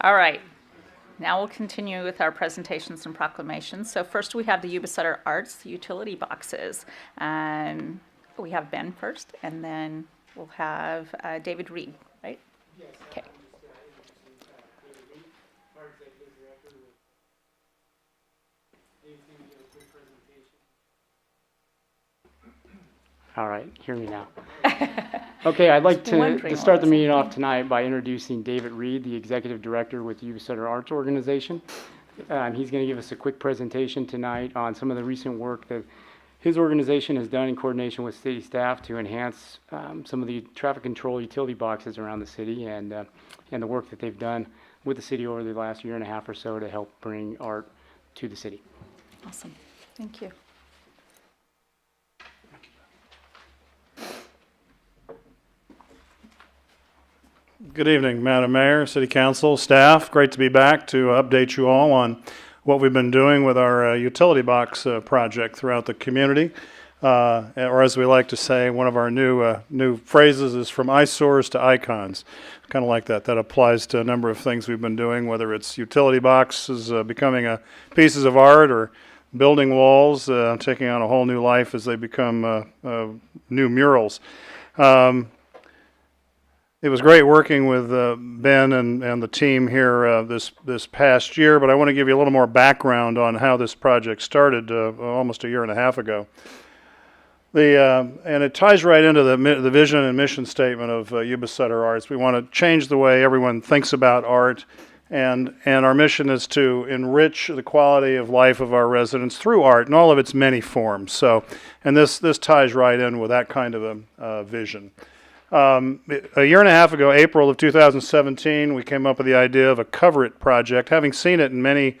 All right. Now we'll continue with our presentations and proclamations. So first we have the Yuba Center Arts utility boxes. We have Ben first, and then we'll have David Reed, right? Yes. Okay. David Reed, our executive director. Dave's going to give a quick presentation. All right, hear me now. Okay, I'd like to start the meeting off tonight by introducing David Reed, the Executive Director with the Yuba Center Arts Organization. He's going to give us a quick presentation tonight on some of the recent work that his organization has done in coordination with city staff to enhance some of the traffic control utility boxes around the city and the work that they've done with the city over the last year and a half or so to help bring art to the city. Awesome. Thank you. Good evening, Madam Mayor, City Council, staff. Great to be back to update you all on what we've been doing with our utility box project throughout the community. Or as we like to say, one of our new phrases is from eyesores to icons. Kind of like that. That applies to a number of things we've been doing, whether it's utility boxes becoming pieces of art or building walls, taking on a whole new life as they become new murals. It was great working with Ben and the team here this past year, but I want to give you a little more background on how this project started almost a year and a half ago. And it ties right into the vision and mission statement of Yuba Center Arts. We want to change the way everyone thinks about art, and our mission is to enrich the quality of life of our residents through art in all of its many forms. So, and this ties right in with that kind of a vision. A year and a half ago, April of 2017, we came up with the idea of a Cover It project, having seen it in many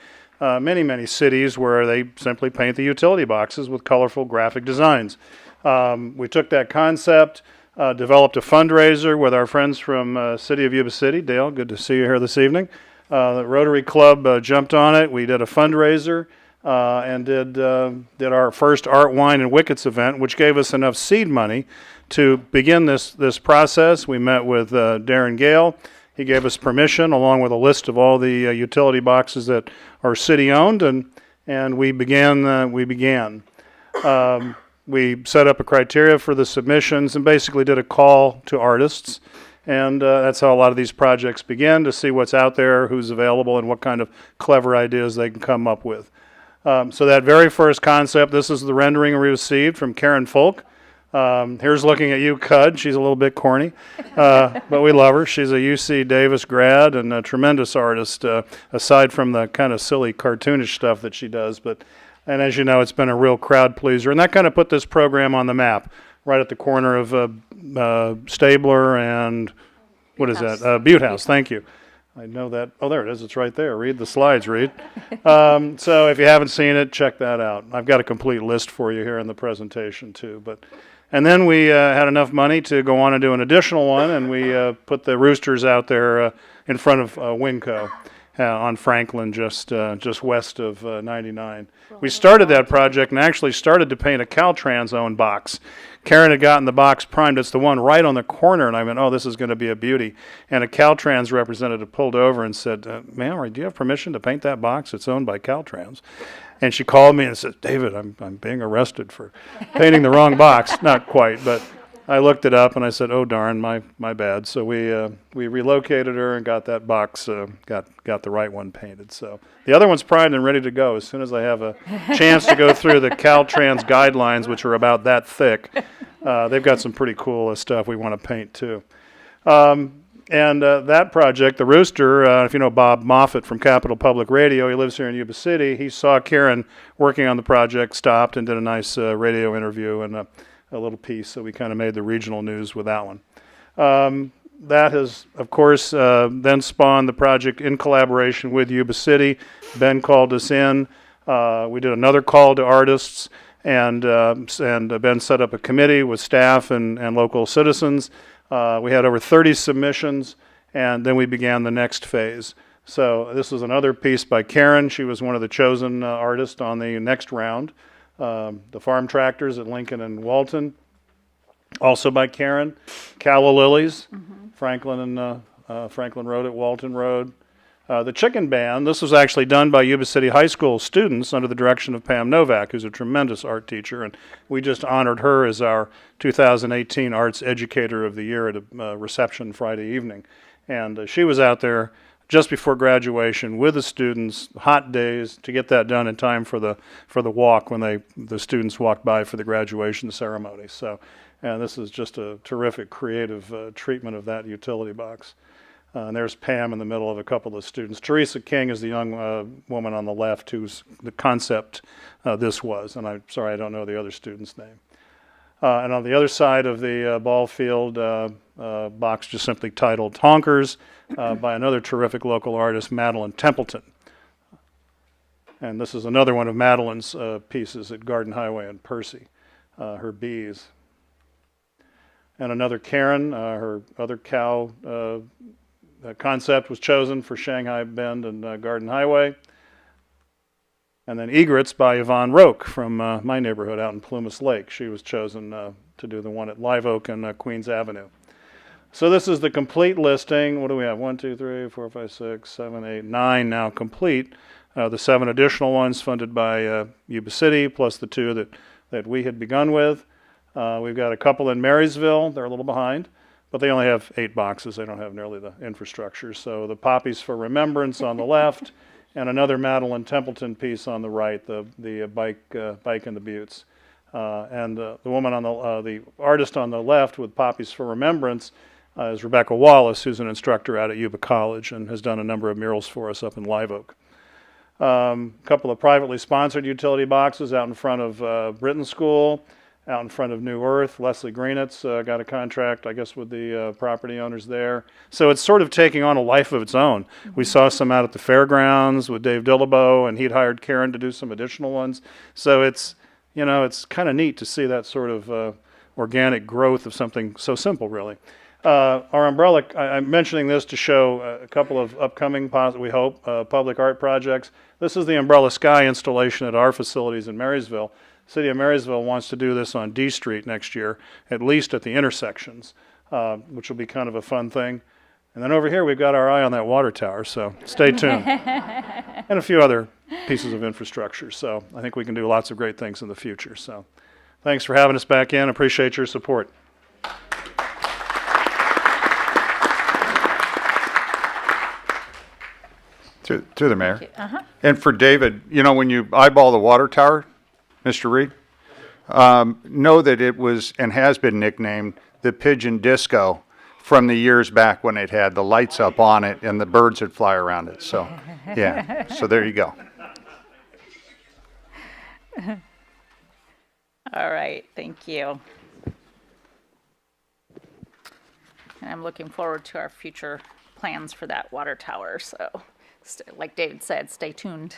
cities where they simply paint the utility boxes with colorful graphic designs. We took that concept, developed a fundraiser with our friends from City of Yuba City. Dale, good to see you here this evening. The Rotary Club jumped on it. We did a fundraiser and did our first Art, Wine, and Wickets event, which gave us enough seed money to begin this process. We met with Darren Gale. He gave us permission along with a list of all the utility boxes that are city-owned, and we began. We set up a criteria for the submissions and basically did a call to artists, and that's how a lot of these projects begin, to see what's out there, who's available, and what kind of clever ideas they can come up with. So that very first concept, this is the rendering we received from Karen Folk. Here's looking at you, Cud. She's a little bit corny, but we love her. She's a UC Davis grad and a tremendous artist, aside from the kind of silly cartoonish stuff that she does. And as you know, it's been a real crowd pleaser. And that kind of put this program on the map, right at the corner of Stabler and, what is that? Butte House, thank you. I know that. Oh, there it is. It's right there. Read the slides, Reed. So if you haven't seen it, check that out. I've got a complete list for you here in the presentation, too. And then we had enough money to go on and do an additional one, and we put the roosters out there in front of Winco on Franklin, just west of 99. We started that project and actually started to paint a Caltrans-owned box. Karen had gotten the box primed. It's the one right on the corner, and I went, oh, this is going to be a beauty. And a Caltrans representative pulled over and said, ma'am, do you have permission to paint that box? It's owned by Caltrans. And she called me and said, David, I'm being arrested for painting the wrong box. Not quite, but I looked it up and I said, oh, darn, my bad. So we relocated her and got that box, got the right one painted. So the other one's primed and ready to go as soon as I have a chance to go through the Caltrans guidelines, which are about that thick. They've got some pretty cool stuff we want to paint, too. And that project, the rooster, if you know Bob Moffett from Capitol Public Radio, he lives here in Yuba City. He saw Karen working on the project, stopped and did a nice radio interview and a little piece. So we kind of made the regional news with that one. That has, of course, then spawned the project in collaboration with Yuba City. Ben called us in. We did another call to artists, and Ben set up a committee with staff and local citizens. We had over 30 submissions, and then we began the next phase. So this was another piece by Karen. She was one of the chosen artists on the next round. The farm tractors at Lincoln and Walton, also by Karen. Calla Lilies, Franklin Road at Walton Road. The chicken band, this was actually done by Yuba City High School students under the direction of Pam Novak, who's a tremendous art teacher, and we just honored her as our 2018 Arts Educator of the Year at a reception Friday evening. And she was out there just before graduation with the students, hot days, to get that done in time for the walk when the students walked by for the graduation ceremony. So, and this is just a terrific creative treatment of that utility box. And there's Pam in the middle of a couple of students. Teresa King is the young woman on the left whose the concept this was. And I'm sorry, I don't know the other student's name. And on the other side of the ball field, box just simply titled Honkers by another terrific local artist, Madeline Templeton. And this is another one of Madeline's pieces at Garden Highway in Percy, her bees. And another Karen, her other cow concept was chosen for Shanghai Bend and Garden Highway. And then Egrets by Yvonne Roque from my neighborhood out in Plumas Lake. She was chosen to do the one at Live Oak and Queens Avenue. So this is the complete listing. What do we have? 1, 2, 3, 4, 5, 6, 7, 8, 9 now complete. The 7 additional ones funded by Yuba City, plus the 2 that we had begun with. We've got a couple in Marysville. They're a little behind, but they only have 8 boxes. They don't have nearly the infrastructure. So the Poppies for Remembrance on the left, and another Madeline Templeton piece on the right, the bike in the Buttes. And the woman on the artist on the left with Poppies for Remembrance is Rebecca Wallace, who's an instructor out at Yuba College and has done a number of murals for us up in Live Oak. A couple of privately sponsored utility boxes out in front of Britton School, out in front of New Earth. Leslie Greenitz got a contract, I guess, with the property owners there. So it's sort of taking on a life of its own. We saw some out at the fairgrounds with Dave Dillabo, and he'd hired Karen to do some additional ones. So it's, you know, it's kind of neat to see that sort of organic growth of something so simple, really. Our umbrella, I'm mentioning this to show a couple of upcoming, we hope, public art projects. This is the Umbrella Sky installation at our facilities in Marysville. City of Marysville wants to do this on D Street next year, at least at the intersections, which will be kind of a fun thing. And then over here, we've got our eye on that water tower, so stay tuned. And a few other pieces of infrastructure. So I think we can do lots of great things in the future. So thanks for having us back in. Appreciate your support. To the mayor. And for David, you know, when you eyeball the water tower, Mr. Reed, know that it was and has been nicknamed the Pigeon Disco from the years back when it had the lights up on it and the birds would fly around it. So, yeah, so there you go. All right, thank you. And I'm looking forward to our future plans for that water tower. So, like David said, stay tuned.